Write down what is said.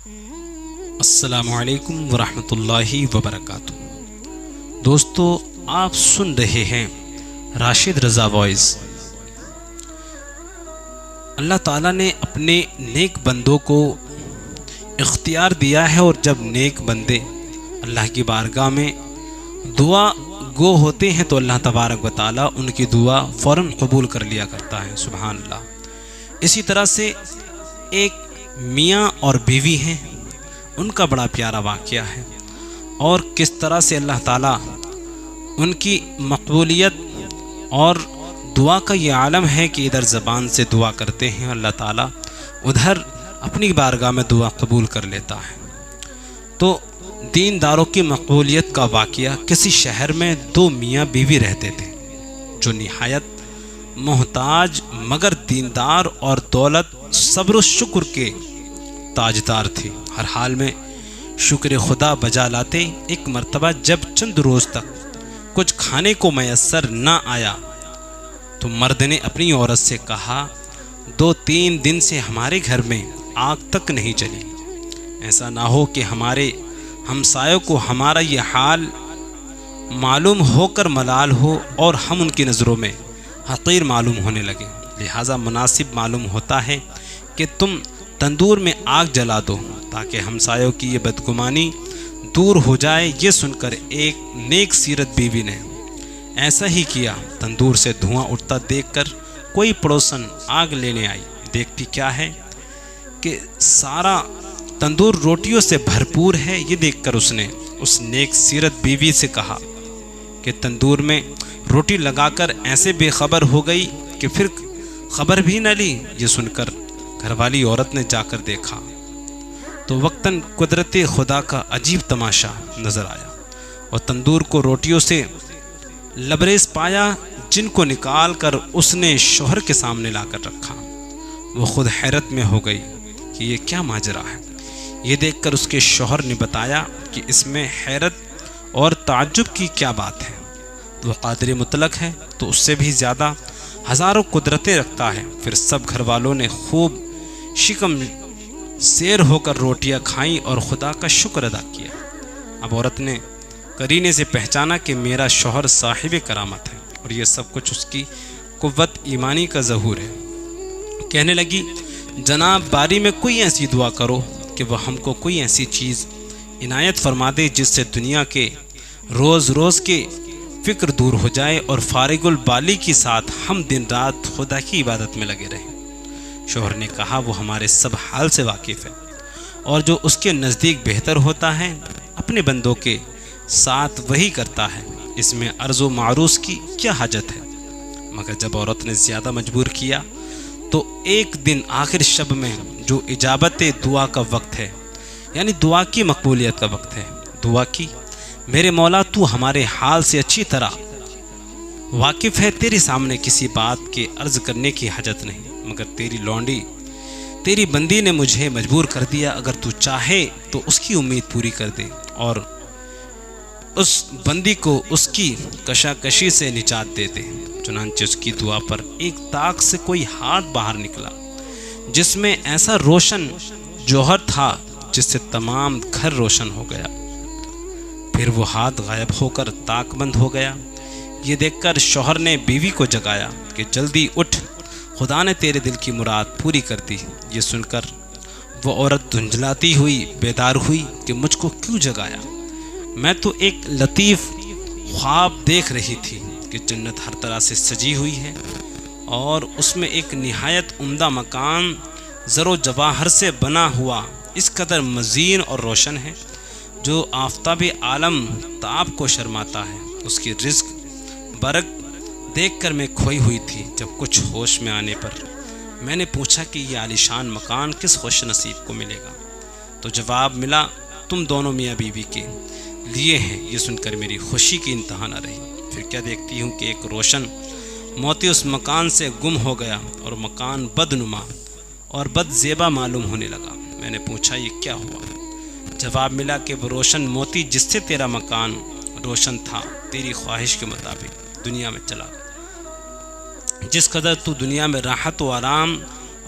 السلام علیکم ورحمۃ اللہ وبرکاتہ۔ دوستو، آپ سن رہے ہیں راشد رضا وائس۔ اللہ تعالیٰ نے اپنے نیک بندوں کو اختیار دیا ہے، اور جب نیک بندے اللہ کی بارگاہ میں دعا گو ہوتے ہیں تو اللہ تبارک و تعالیٰ ان کی دعا فوراً قبول کر لیا کرتا ہے۔ سبحان اللہ۔ اسی طرح سے ایک میاں اور بیوی ہیں، ان کا بڑا پیارا واقعہ ہے، اور کس طرح سے اللہ تعالیٰ ان کی مقبولیت اور دعا کا یہ عالم ہے کہ ادھر زبان سے دعا کرتے ہیں اللہ تعالیٰ ادھر اپنی بارگاہ میں دعا قبول کر لیتا ہے۔ تو دینداروں کی مقبولیت کا واقعہ، کسی شہر میں دو میاں بیوی رہتے تھے جو نہایت محتاج مگر دیندار اور دولت صبر و شکر کے تاجدار تھی۔ ہر حال میں شکر خدا بجا لاتے۔ ایک مرتبہ جب چند روز تک کچھ کھانے کو میسر نہ آیا تو مرد نے اپنی عورت سے کہا، 2-3 دن سے ہمارے گھر میں آگ تک نہیں چلی، ایسا نہ ہو کہ ہمارے ہمسایوں کو ہمارا یہ حال معلوم ہو کر ملال ہو اور ہم ان کی نظروں میں حقیر معلوم ہونے لگے۔ لہٰذا مناسب معلوم ہوتا ہے کہ تم تندور میں آگ جلا دو تاکہ ہمسایوں کی یہ بدگمانی دور ہو جائے۔ یہ سن کر ایک نیک سیرت بیوی نے ایسا ہی کیا۔ تندور سے دھواں اٹھتا دیکھ کر کوئی پڑوسن آگ لینے آئی۔ دیکھتی کیا ہے کہ سارا تندور روٹیوں سے بھرپور ہے۔ یہ دیکھ کر اس نے اس نیک سیرت بیوی سے کہا کہ تندور میں روٹی لگا کر ایسے بے خبر ہو گئی کہ پھر خبر بھی نہ لی۔ یہ سن کر گھر والی عورت نے جا کر دیکھا تو وقتاً قدرت خدا کا عجیب تماشا نظر آیا، اور تندور کو روٹیوں سے لبریز پایا، جن کو نکال کر اس نے شوہر کے سامنے لا کر رکھا۔ وہ خود حیرت میں ہو گئی کہ یہ کیا ماجرا ہے۔ یہ دیکھ کر اس کے شوہر نے بتایا کہ اس میں حیرت اور تعجب کی کیا بات ہے، وہ قادر مطلق ہے تو اس سے بھی زیادہ ہزاروں قدرتیں رکھتا ہے۔ پھر سب گھر والوں نے خوب شکم سیر ہو کر روٹیاں کھائیں اور خدا کا شکر ادا کیا۔ اب عورت نے قرینے سے پہچانا کہ میرا شوہر صاحب کرامت ہے، اور یہ سب کچھ اس کی قوت ایمانی کا ظہور ہے۔ کہنے لگی، جناب باری میں کوئی ایسی دعا کرو کہ وہ ہم کو کوئی ایسی چیز عنایت فرما دے جس سے دنیا کے روز روز کے فکر دور ہو جائے اور فارغ البالی کے ساتھ ہم دن رات خدا کی عبادت میں لگے رہیں۔ شوہر نے کہا، وہ ہمارے سب حال سے واقف ہے، اور جو اس کے نزدیک بہتر ہوتا ہے اپنے بندوں کے ساتھ وہی کرتا ہے، اس میں عرض و معروض کی کیا حاجت ہے۔ مگر جب عورت نے زیادہ مجبور کیا تو ایک دن آخر شب میں جو اجابت دعا کا وقت ہے، یعنی دعا کی مقبولیت کا وقت ہے، دعا کی، میرے مولا تو ہمارے حال سے اچھی طرح واقف ہے، تیرے سامنے کسی بات کے عرض کرنے کی حاجت نہیں، مگر تیری لونڈی تیری بندی نے مجھے مجبور کر دیا، اگر تو چاہے تو اس کی امید پوری کر دے اور اس بندی کو اس کی کشاکشی سے نجات دے دے۔ چنانچہ اس کی دعا پر ایک طاق سے کوئی ہاتھ باہر نکلا جس میں ایسا روشن جوہر تھا جس سے تمام گھر روشن ہو گیا۔ پھر وہ ہاتھ غائب ہو کر طاق بند ہو گیا۔ یہ دیکھ کر شوہر نے بیوی کو جگایا کہ جلدی اٹھ، خدا نے تیرے دل کی مراد پوری کر دی۔ یہ سن کر وہ عورت دھندلاتی ہوئی بیدار ہوئی کہ مجھ کو کیوں جگایا، میں تو ایک لطیف خواب دیکھ رہی تھی کہ جنت ہر طرح سے سجی ہوئی ہے، اور اس میں ایک نہایت عمدہ مکان زر و جواہر سے بنا ہوا اس قدر مزین اور روشن ہے جو آفتاب عالم تاب کو شرماتا ہے۔ اس کی رزق برق دیکھ کر میں کھوئی ہوئی تھی۔ جب کچھ ہوش میں آنے پر میں نے پوچھا کہ یہ عالیشان مکان کس خوش نصیب کو ملے گا، تو جواب ملا، تم دونوں میاں بیوی کے لیے ہیں۔ یہ سن کر میری خوشی کی انتہا نہ رہی۔ پھر کیا دیکھتی ہوں کہ ایک روشن موتی اس مکان سے گم ہو گیا اور مکان بدنما اور بد زیبا معلوم ہونے لگا۔ میں نے پوچھا، یہ کیا ہوا؟ جواب ملا کہ وہ روشن موتی جس سے تیرا مکان روشن تھا تیری خواہش کے مطابق دنیا میں چلا گیا۔ جس قدر تو دنیا میں راحت و آرام